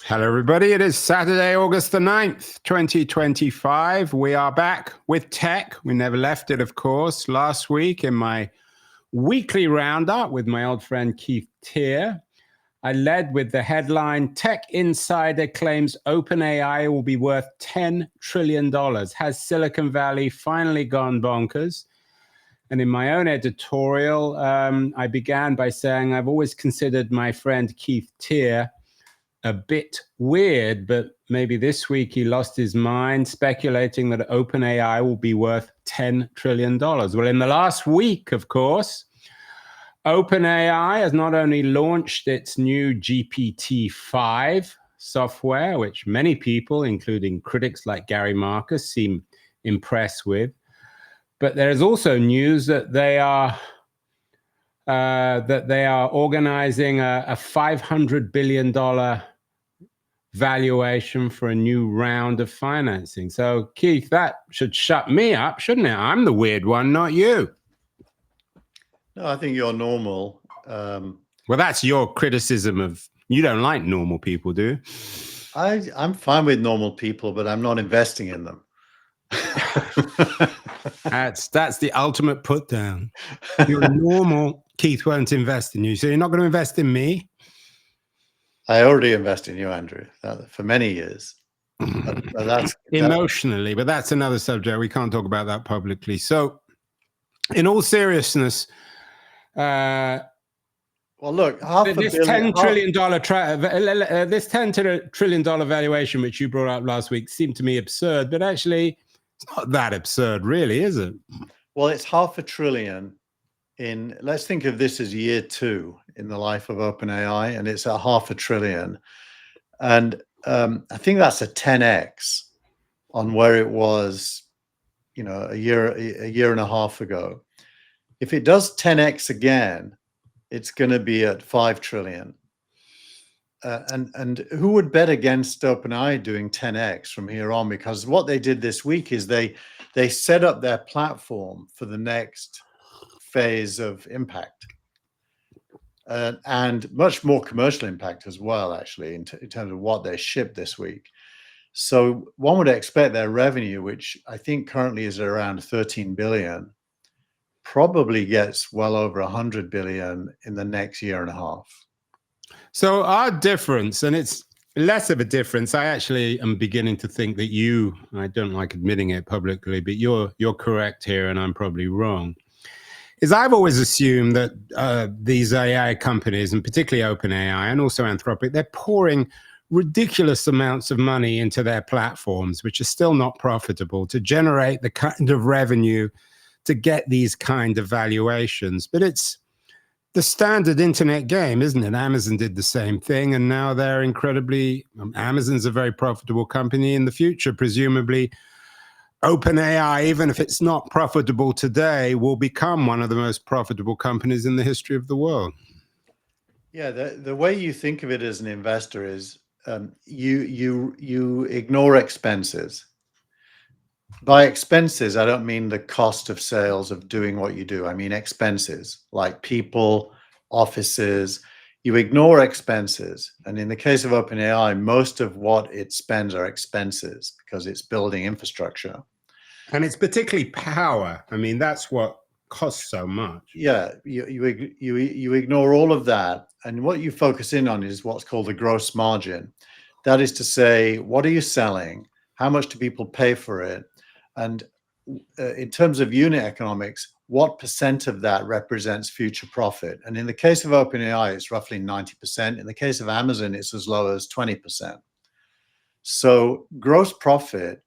Hello, everybody. It is Saturday, August the 9th, 2025. We are back with tech. We never left it, of course. Last week in my weekly roundup with my old friend Keith Teare, I led with the headline, Tech Insider claims OpenAI will be worth $10 trillion. Has Silicon Valley finally gone bonkers? And in my own editorial, I began by saying I've always considered my friend Keith Teare a bit weird, but maybe this week he lost his mind speculating that OpenAI will be worth $10 trillion. Well, in the last week, of course, OpenAI has not only launched its new GPT-5 software, which many people, including critics like Gary Marcus, seem impressed with, but there is also news that they are organizing a $500 billion valuation for a new round of financing. So, Keith, that should shut me up, shouldn't it? I'm the weird one, not you. No, I think you're normal. Well, that's your criticism of, you don't like normal people, do you? I'm fine with normal people, but I'm not investing in them. That's the ultimate put down. You're normal. Keith won't invest in you. So you're not going to invest in me? I already invest in you, Andrew, for many years. That's emotionally, but that's another subject. We can't talk about that publicly. So, in all seriousness, well, look, this $10 trillion valuation, which you brought up last week, seemed to me absurd. But actually, it's not that absurd, really, is it? Well, it's $500 billion in. Let's think of this as year 2 in the life of OpenAI, and it's at $500 billion. And I think that's a 10x on where it was, a year and a half ago. If it does 10x again, it's going to be at $5 trillion. And who would bet against OpenAI doing 10x from here on? Because what they did this week is they set up their platform for the next phase of impact. And much more commercial impact as well, actually, in terms of what they shipped this week. So one would expect their revenue, which I think currently is around 13 billion, probably gets well over 100 billion in the next year and a half. So our difference, and it's less of a difference, I actually am beginning to think that I don't like admitting it publicly, but you're correct here and I'm probably wrong, is I've always assumed that these AI companies, and particularly OpenAI and also Anthropic, they're pouring ridiculous amounts of money into their platforms, which are still not profitable, to generate the kind of revenue to get these kind of valuations. But it's the standard internet game, isn't it? Amazon did the same thing, and now they're Amazon's a very profitable company. In the future, presumably, OpenAI, even if it's not profitable today, will become one of the most profitable companies in the history of the world. Yeah, the way you think of it as an investor is you ignore expenses. By expenses, I don't mean the cost of sales of doing what you do. I mean expenses like people, offices. You ignore expenses. And in the case of OpenAI, most of what it spends are expenses because it's building infrastructure. And it's particularly power. I mean, that's what costs so much. Yeah, you ignore all of that. And what you focus in on is what's called the gross margin. That is to say, what are you selling? How much do people pay for it? And in terms of unit economics, what percent of that represents future profit? And in the case of OpenAI, it's roughly 90%. In the case of Amazon, it's as low as 20%. So gross profit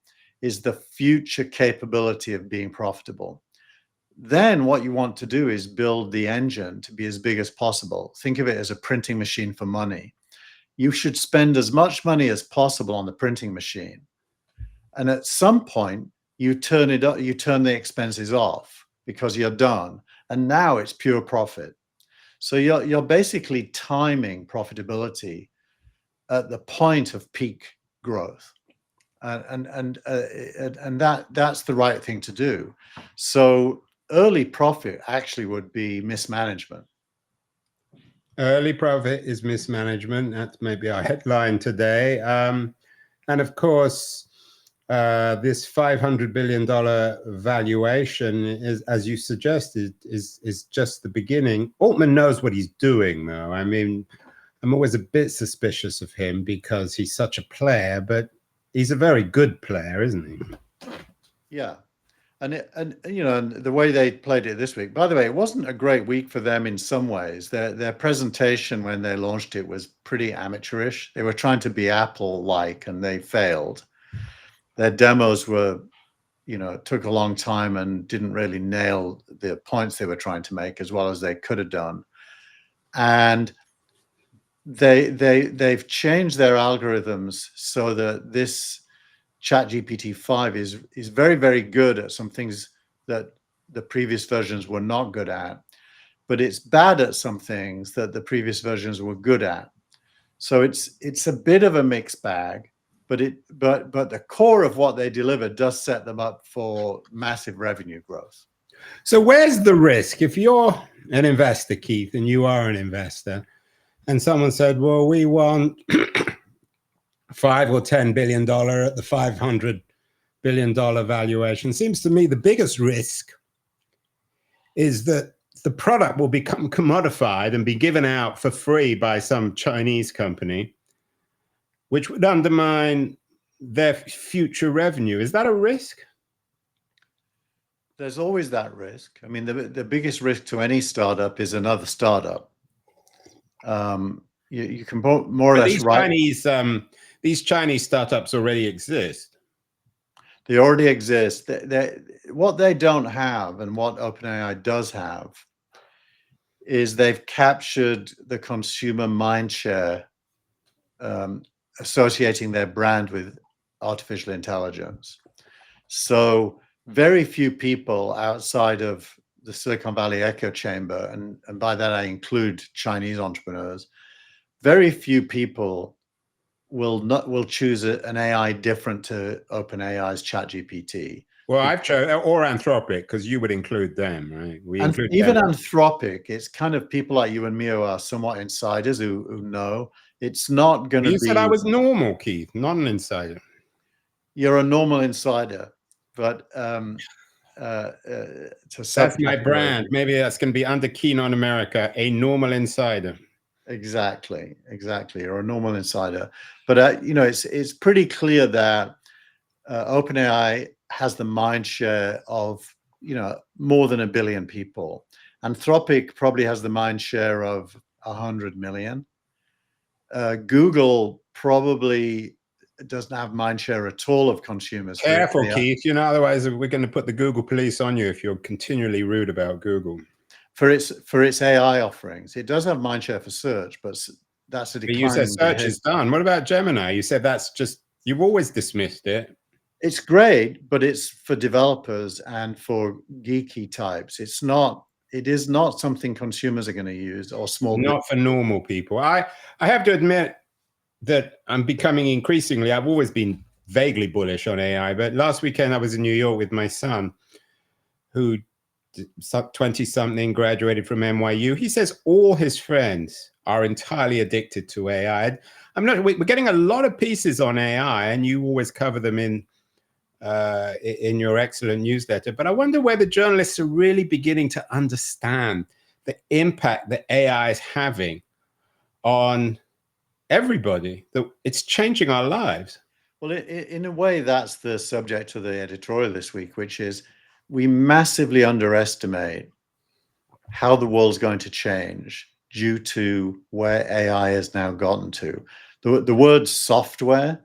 is the future capability of being profitable. Then what you want to do is build the engine to be as big as possible. Think of it as a printing machine for money. You should spend as much money as possible on the printing machine. And at some point, you turn the expenses off because you're done. And now it's pure profit. So you're basically timing profitability at the point of peak growth. And that's the right thing to do. So early profit actually would be mismanagement. Early profit is mismanagement. That's maybe our headline today. And of course, this $500 billion valuation is, as you suggested, is just the beginning. Altman knows what he's doing, though. I mean, I'm always a bit suspicious of him because he's such a player, but he's a very good player, isn't he? Yeah. And you know, and the way they played it this week, by the way, it wasn't a great week for them in some ways. Their presentation when they launched it was pretty amateurish. They were trying to be Apple-like and they failed. Their demos were, you know, took a long time and didn't really nail the points they were trying to make as well as they could have done. And they've changed their algorithms so that this ChatGPT 5 is very, very good at some things that the previous versions were not good at, but it's bad at some things that the previous versions were good at. So it's a bit of a mixed bag, but the core of what they deliver does set them up for massive revenue growth. So where's the risk? If you're an investor, Keith, and you are an investor, and someone said, well, we want $5 or $10 billion at the $500 billion valuation, seems to me the biggest risk is that the product will become commodified and be given out for free by some Chinese company, which would undermine their future revenue. Is that a risk? There's always that risk. I mean, the biggest risk to any startup is another startup. You can more or less write. These Chinese startups already exist. They already exist. What they don't have, and what OpenAI does have, is they've captured the consumer mindshare, associating their brand with artificial intelligence. So very few people outside of the Silicon Valley echo chamber, and by that I include Chinese entrepreneurs, very few people will choose an AI different to OpenAI's ChatGPT. Well, I've chosen, or Anthropic, because you would include them, right? We include even them. Anthropic, it's kind of people like you and me who are somewhat insiders who know. It's not going to be. You said I was normal, Keith, not an insider. You're a normal insider, but that's my brand. Maybe that's going to be under Keen on America, a normal insider. Exactly. You're a normal insider, but you know, it's pretty clear that OpenAI has the mind share of, you know, more than 1 billion people. Anthropic probably has the mind share of 100 million. Google probably doesn't have mind share at all of consumers. Careful, Keith. You know, otherwise we're going to put the Google police on you if you're continually rude about Google. For its AI offerings, it does have mind share for search, but that's a declining. You said search is done. What about Gemini? You said that's just, you've always dismissed it. It's great, but it's for developers and for geeky types. It is not something consumers are going to use, or small. Not for normal people. I have to admit that I'm becoming increasingly, I've always been vaguely bullish on AI, but last weekend I was in New York with my son, who 20-something, graduated from NYU. He says all his friends are entirely addicted to AI. We're getting a lot of pieces on AI, and you always cover them in your excellent newsletter. But I wonder whether journalists are really beginning to understand the impact that AI is having on everybody, that it's changing our lives. Well, in a way, that's the subject of the editorial this week, which is we massively underestimate how the world's going to change due to where AI has now gotten to. The word software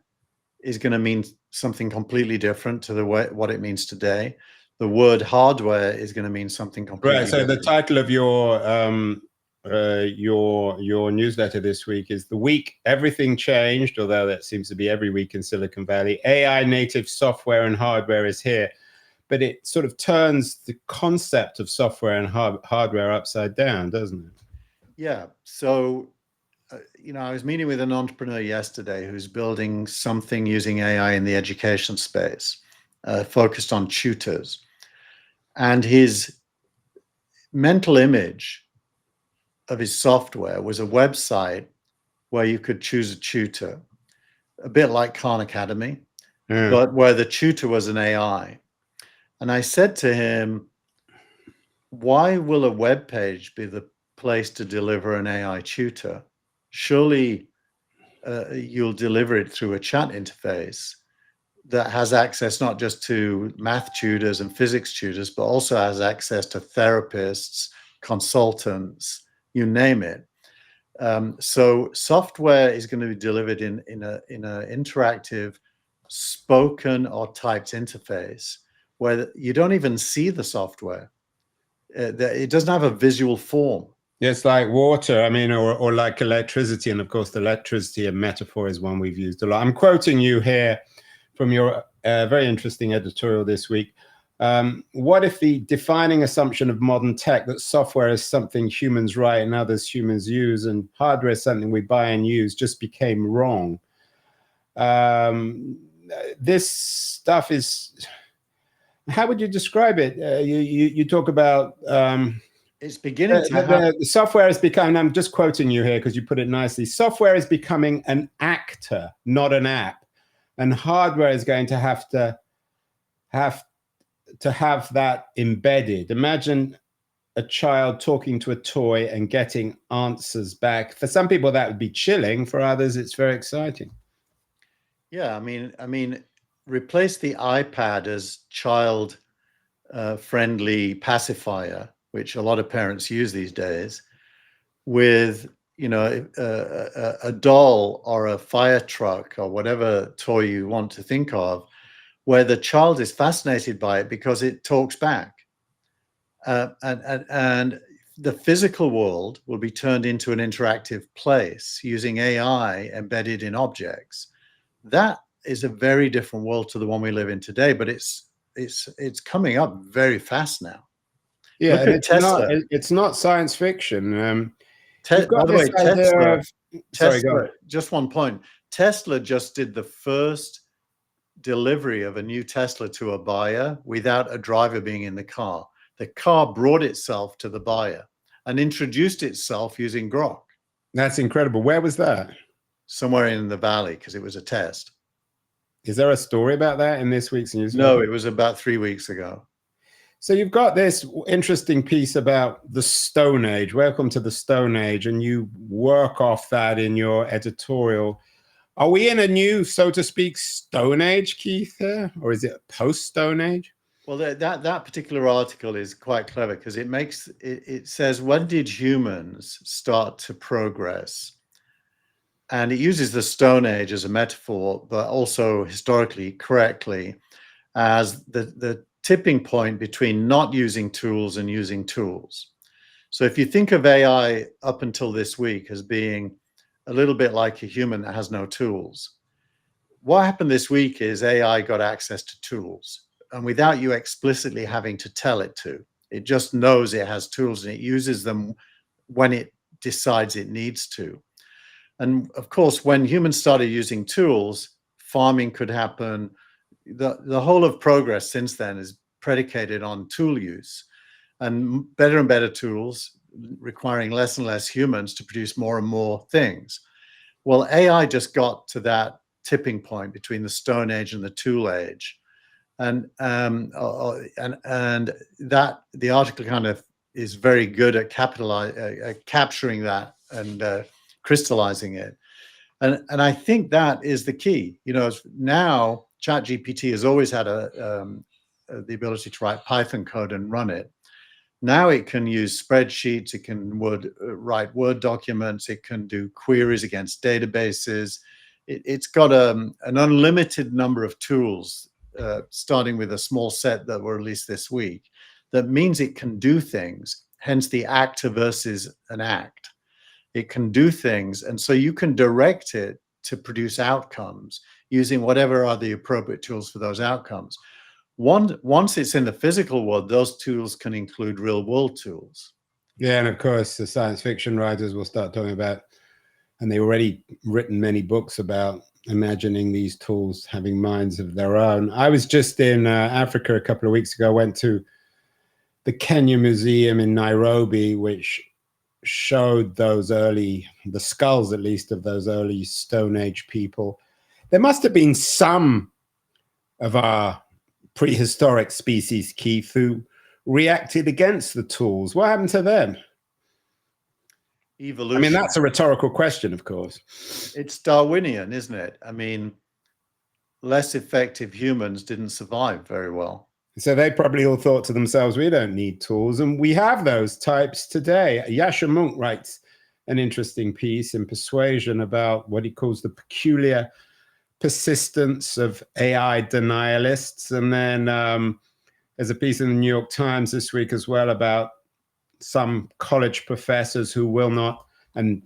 is going to mean something completely different to what it means today. The word hardware is going to mean something completely different. So the title of your newsletter this week is "The Week Everything Changed," although that seems to be every week in Silicon Valley. AI native software and hardware is here. But it sort of turns the concept of software and hardware upside down, doesn't it? Yeah. So, you know, I was meeting with an entrepreneur yesterday who's building something using AI in the education space, focused on tutors. And his mental image of his software was a website where you could choose a tutor, a bit like Khan Academy, but where the tutor was an AI. And I said to him, why will a web page be the place to deliver an AI tutor? Surely you'll deliver it through a chat interface that has access not just to math tutors and physics tutors, but also has access to therapists, consultants, you name it. So software is going to be delivered in an interactive, spoken or typed interface where you don't even see the software. It doesn't have a visual form. It's like water, I mean, or like electricity. And of course, the electricity metaphor is one we've used a lot. I'm quoting you here from your very interesting editorial this week. What if the defining assumption of modern tech that software is something humans write and others humans use, and hardware is something we buy and use, just became wrong? This stuff is, how would you describe it? You talk about it's beginning to happen. The software is becoming, I'm just quoting you here because you put it nicely, software is becoming an actor, not an app. And hardware is going to have that embedded. Imagine a child talking to a toy and getting answers back. For some people, that would be chilling. For others, it's very exciting. Yeah, I mean, replace the iPad as child friendly pacifier, which a lot of parents use these days, with a doll or a fire truck or whatever toy you want to think of, where the child is fascinated by it because it talks back. And the physical world will be turned into an interactive place using AI embedded in objects. That is a very different world to the one we live in today, but it's coming up very fast now. Yeah, and it's not science fiction. By the way, Tesla, just one point. Tesla just did the first delivery of a new Tesla to a buyer without a driver being in the car. The car brought itself to the buyer and introduced itself using Grok. That's incredible. Where was that? Somewhere in the valley, because it was a test. Is there a story about that in this week's news? No, it was about 3 weeks ago. So you've got this interesting piece about the Stone Age. Welcome to the Stone Age. And you work off that in your editorial. Are we in a new, so to speak, Stone Age, Keith, or is it post-Stone Age? Well, that particular article is quite clever because it says, when did humans start to progress? And it uses the Stone Age as a metaphor, but also historically correctly as the tipping point between not using tools and using tools. So if you think of AI up until this week as being a little bit like a human that has no tools, what happened this week is AI got access to tools, and without you explicitly having to tell it to, it just knows it has tools and it uses them when it decides it needs to. And of course, when humans started using tools, farming could happen. The whole of progress since then is predicated on tool use, and better tools requiring less and less humans to produce more and more things. Well, AI just got to that tipping point between the Stone Age and the Tool Age, and that the article kind of is very good at capturing that and crystallizing it. And I think that is the key. Now ChatGPT has always had the ability to write Python code and run it. Now it can use spreadsheets, it can write Word documents, it can do queries against databases. It's got an unlimited number of tools, starting with a small set that were released this week. That means it can do things, hence the actor versus an act. It can do things, and so you can direct it to produce outcomes using whatever are the appropriate tools for those outcomes. Once it's in the physical world, those tools can include real world tools. Yeah, and of course, the science fiction writers will start talking about, and they've already written many books about imagining these tools having minds of their own. I was just in Africa a couple of weeks ago. I went to the Kenya Museum in Nairobi, which showed the skulls, at least, of those early Stone Age people, there must have been some of our prehistoric species, Keith, who reacted against the tools. What happened to them? Evolution. I mean, that's a rhetorical question, of course. It's Darwinian, isn't it? I mean, less effective humans didn't survive very well. So they probably all thought to themselves, we don't need tools. And we have those types today. Yascha Mounk writes an interesting piece in Persuasion about what he calls the peculiar persistence of AI denialists. And then there's a piece in the New York Times this week as well about some college professors who will not, and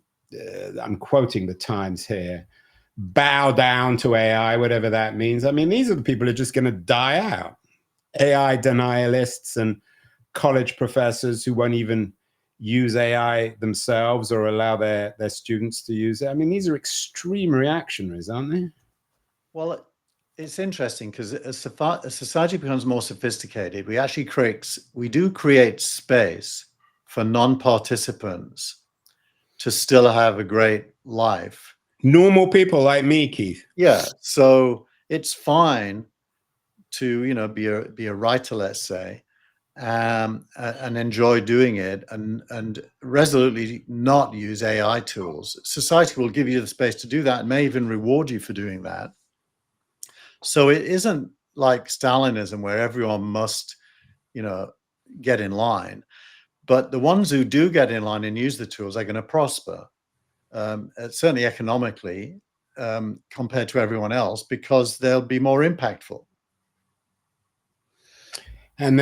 I'm quoting the Times here, bow down to AI, whatever that means. I mean, these are the people who are just going to die out. AI denialists and college professors who won't even use AI themselves or allow their students to use it. I mean, these are extreme reactionaries, aren't they? Well, it's interesting because as society becomes more sophisticated, we do create space for non-participants to still have a great life. Normal people like me, Keith. Yeah, so it's fine to be a writer, let's say, and enjoy doing it, and resolutely not use AI tools. Society will give you the space to do that and may even reward you for doing that. So it isn't like Stalinism where everyone must, get in line. But the ones who do get in line and use the tools are going to prosper, certainly economically, compared to everyone else, because they'll be more impactful. And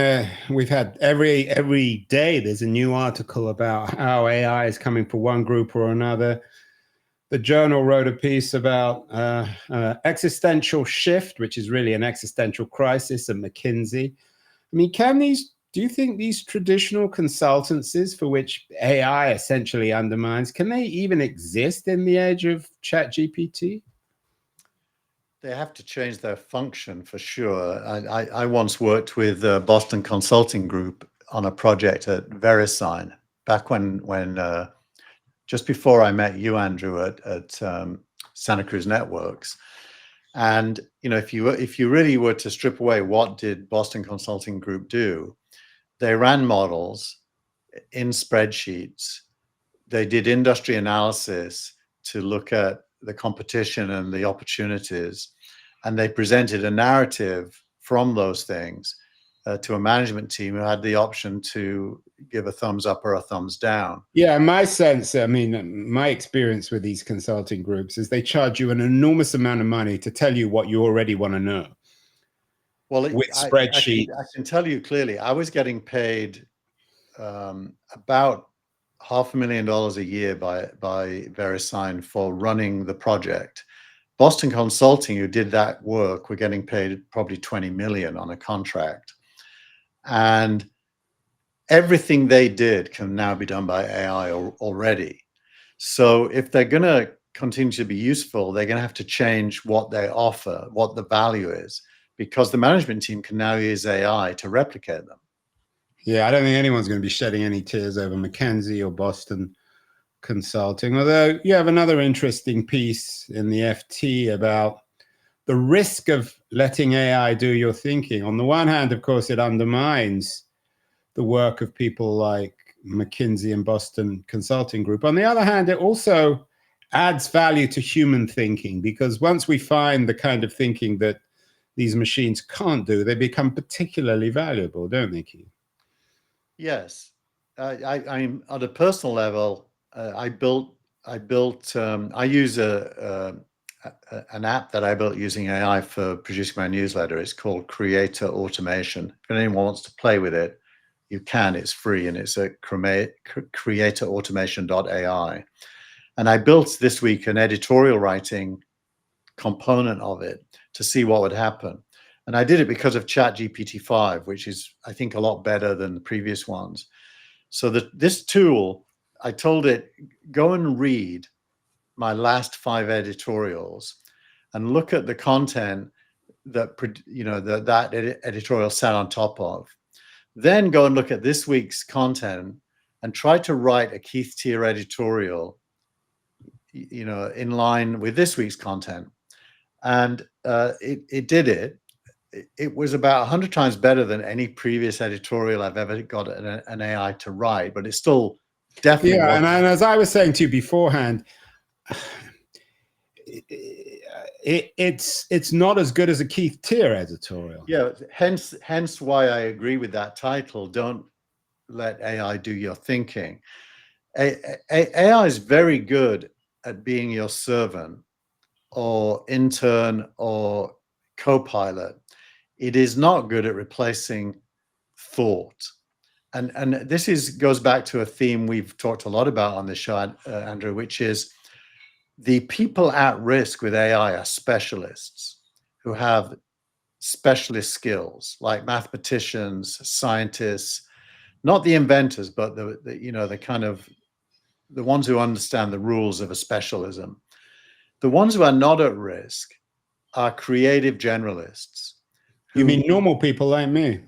we've had every day there's a new article about how AI is coming for one group or another. The Journal wrote a piece about existential shift, which is really an existential crisis at McKinsey. I mean, do you think these traditional consultancies for which AI essentially undermines, can they even exist in the age of ChatGPT? They have to change their function for sure. I once worked with Boston Consulting Group on a project at VeriSign back when just before I met you, Andrew, at Santa Cruz Networks. And if you really were to strip away what did Boston Consulting Group do, they ran models in spreadsheets. They did industry analysis to look at the competition and the opportunities, and they presented a narrative from those things to a management team who had the option to give a thumbs up or a thumbs down. Yeah, my sense, I mean, my experience with these consulting groups is they charge you an enormous amount of money to tell you what you already want to know. Well, with spreadsheets. I can tell you clearly, I was getting paid about $500,000 a year by VeriSign for running the project. Boston Consulting, who did that work, were getting paid probably 20 million on a contract. And everything they did can now be done by AI already. So if they're going to continue to be useful, they're going to have to change what they offer, what the value is, because the management team can now use AI to replicate them. Yeah, I don't think anyone's going to be shedding any tears over McKinsey or Boston Consulting. Although you have another interesting piece in the FT about the risk of letting AI do your thinking. On the one hand, of course, it undermines the work of people like McKinsey and Boston Consulting Group. On the other hand, it also adds value to human thinking, because once we find the kind of thinking that these machines can't do, they become particularly valuable, don't they, Keith? Yes. I'm at a personal level. I use an app that I built using AI for producing my newsletter. It's called Creator Automation. If anyone wants to play with it, you can. It's free, and it's at creatorautomation.ai. And I built this week an editorial writing component of it to see what would happen. And I did it because of ChatGPT-5, which is, I think, a lot better than the previous ones. So this tool, I told it, go and read my last 5 editorials and look at the content that that editorial sat on top of. Then go and look at this week's content and tried to write a Keith Tier editorial, in line with this week's content. And it did it. It was about 100 times better than any previous editorial I've ever got an AI to write, but it's still definitely. Yeah, and as I was saying to you beforehand, it's not as good as a Keith Tier editorial. Yeah, hence why I agree with that title. Don't let AI do your thinking. AI is very good at being your servant or intern or co-pilot. It is not good at replacing thought. And this goes back to a theme we've talked a lot about on the show, Andrew, which is the people at risk with AI are specialists who have specialist skills, like mathematicians, scientists, not the inventors, but the kind of the ones who understand the rules of a specialism. The ones who are not at risk are creative generalists. You mean normal people like me?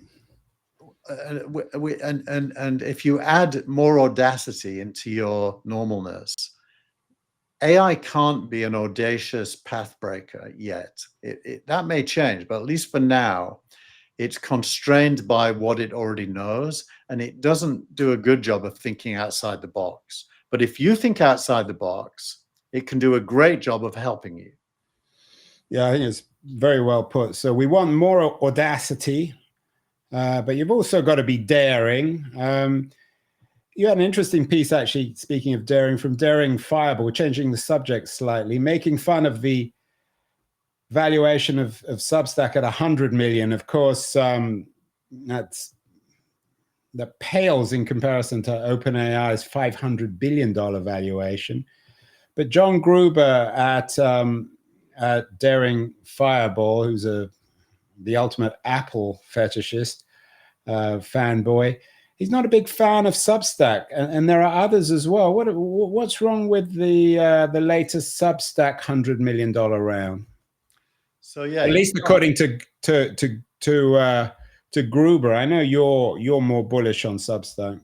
And if you add more audacity into your normalness, AI can't be an audacious path breaker yet. That may change, but at least for now, it's constrained by what it already knows, and it doesn't do a good job of thinking outside the box. But if you think outside the box, it can do a great job of helping you. Yeah, I think it's very well put. So we want more audacity, but you've also got to be daring. You had an interesting piece, actually, speaking of daring, from Daring Fireball, changing the subject slightly, making fun of the valuation of Substack at 100 million. Of course, that pales in comparison to OpenAI's $500 billion valuation. But John Gruber at Daring Fireball, who's the ultimate Apple fetishist, fanboy, he's not a big fan of Substack, and there are others as well. What's wrong with the latest Substack $100 million round? So yeah, at least according to Gruber. I know you're more bullish on Substack.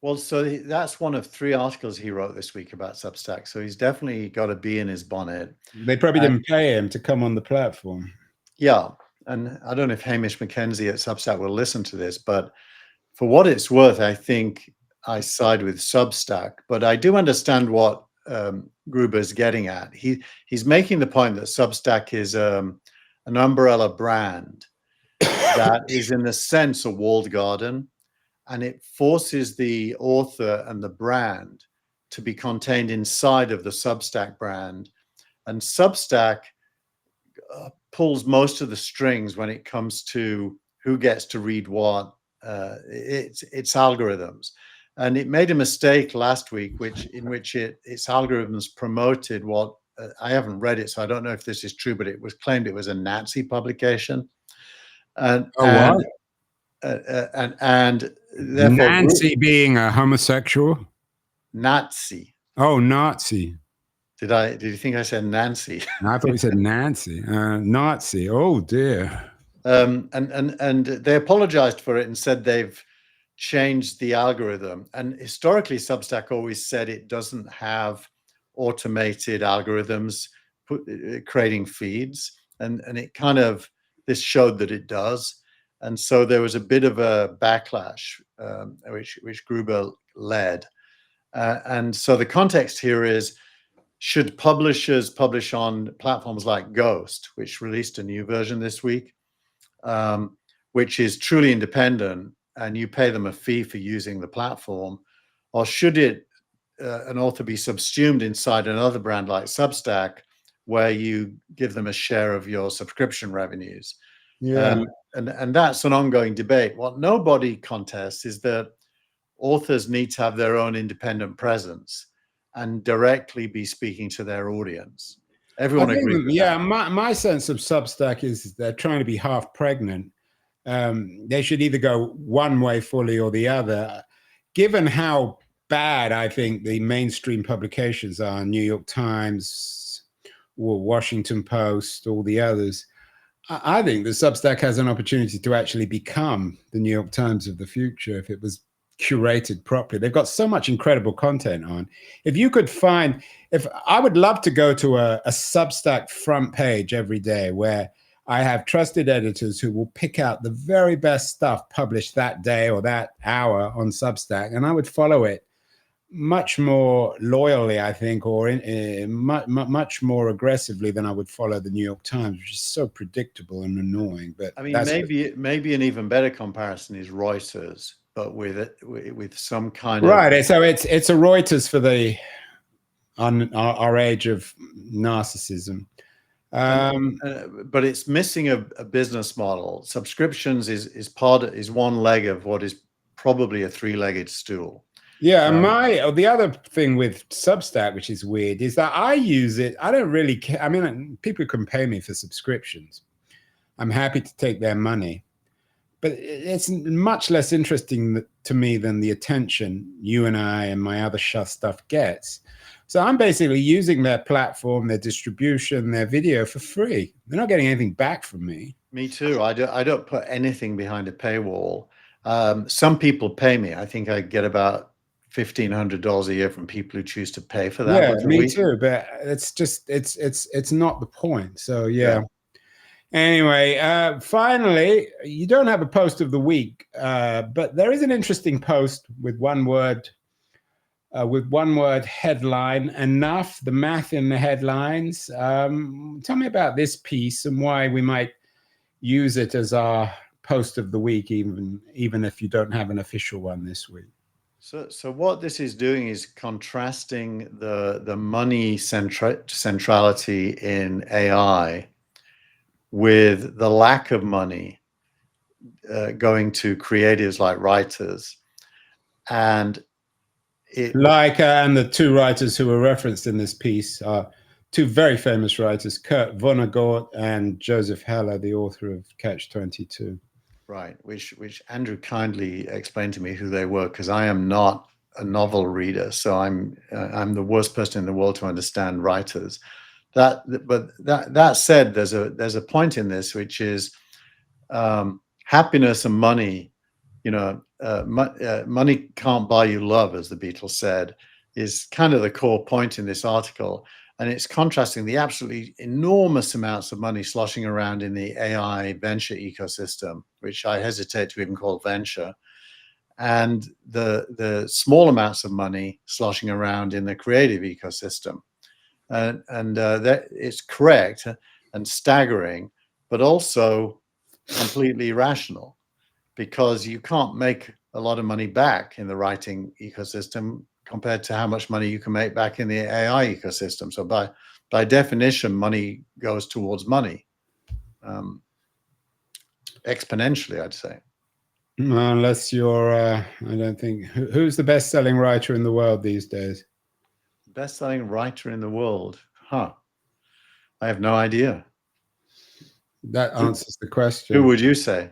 Well, so that's one of 3 articles he wrote this week about Substack. So he's definitely got a bee in his bonnet. They probably didn't pay him to come on the platform. Yeah, and I don't know if Hamish McKenzie at Substack will listen to this, but for what it's worth, I think I side with Substack. But I do understand what Gruber's getting at. He's making the point that Substack is an umbrella brand that is, in a sense, a walled garden, and it forces the author and the brand to be contained inside of the Substack brand. And Substack pulls most of the strings when it comes to who gets to read what. Its algorithms, and it made a mistake last week, in which its algorithms promoted what I haven't read it, so I don't know if this is true, but it was claimed it was a Nazi publication, and therefore Nancy being a homosexual. Nazi. Oh, Nazi. Did you think I said Nancy? I thought you said Nancy. Nazi. Oh dear. And they apologized for it and said they've changed the algorithm. And historically, Substack always said it doesn't have automated algorithms creating feeds, and it kind of, this showed that it does. And so there was a bit of a backlash, which Gruber led. And so the context here is, should publishers publish on platforms like Ghost, which released a new version this week, which is truly independent, and you pay them a fee for using the platform? Or should an author be subsumed inside another brand like Substack, where you give them a share of your subscription revenues? Yeah. And that's an ongoing debate. What nobody contests is that authors need to have their own independent presence and directly be speaking to their audience. Everyone agrees with that. My sense of Substack is they're trying to be half pregnant. They should either go one way fully or the other. Given how bad I think the mainstream publications are, New York Times, or Washington Post, all the others, I think the Substack has an opportunity to actually become the New York Times of the future if it was curated properly. They've got so much incredible content on. If you could find, if I would love to go to a Substack front page every day where I have trusted editors who will pick out the very best stuff published that day or that hour on Substack, and I would follow it much more loyally, I think, or much more aggressively than I would follow the New York Times, which is so predictable and annoying. But I mean, maybe an even better comparison is Reuters, but with some kind of right. So it's a Reuters for the our age of narcissism. But it's missing a business model. Subscriptions is one leg of what is probably a three-legged stool. Yeah, and the other thing with Substack, which is weird, is that I use it. I don't really care. I mean, people can pay me for subscriptions. I'm happy to take their money, but it's much less interesting to me than the attention you and I and my other stuff gets. So I'm basically using their platform, their distribution, their video for free. They're not getting anything back from me. Me too. I don't put anything behind a paywall. Some people pay me. I think I get about $1,500 a year from people who choose to pay for that. Yeah, me too. But it's just it's not the point. So yeah. Anyway, finally, you don't have a post of the week, but there is an interesting post with one word headline. Enough. The math in the headlines. Tell me about this piece and why we might use it as our post of the week, even if you don't have an official one this week. So what this is doing is contrasting the money centrality in AI with the lack of money going to creatives like writers, and the two writers who were referenced in this piece are two very famous writers, Kurt Vonnegut and Joseph Heller, the author of Catch-22. Right, which Andrew kindly explained to me who they were, because I am not a novel reader, so I'm the worst person in the world to understand writers. But that said, there's a point in this, which is happiness and money. You know, money can't buy you love, as the Beatles said, is kind of the core point in this article. And it's contrasting the absolutely enormous amounts of money sloshing around in the AI venture ecosystem, which I hesitate to even call venture, and the small amounts of money sloshing around in the creative ecosystem. That it's correct and staggering, but also completely irrational, because you can't make a lot of money back in the writing ecosystem compared to how much money you can make back in the AI ecosystem. So by definition, money goes towards money, exponentially, I'd say. Unless you're, I don't think, who's the best-selling writer in the world these days? Best-selling writer in the world? I have no idea. That answers the question. Who would you say?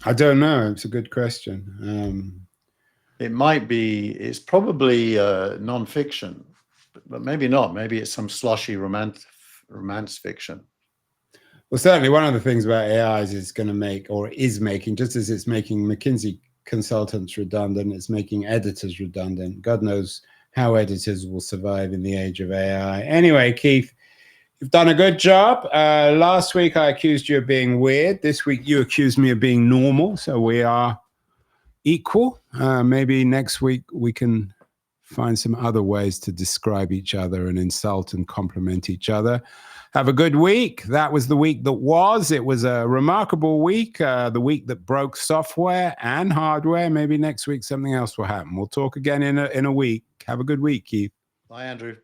I don't know. It's a good question. It might be, it's probably nonfiction, but maybe not. Maybe it's some sloshy romance fiction. Well, certainly one of the things about AI is it's going to make, or is making, just as it's making McKinsey consultants redundant, it's making editors redundant. God knows how editors will survive in the age of AI. Anyway, Keith, you've done a good job. Last week I accused you of being weird. This week you accused me of being normal. So we are equal. Maybe next week we can find some other ways to describe each other and insult and compliment each other. Have a good week. That was the week that was. It was a remarkable week, the week that broke software and hardware. Maybe next week something else will happen. We'll talk again in a week. Have a good week, Keith. Bye, Andrew.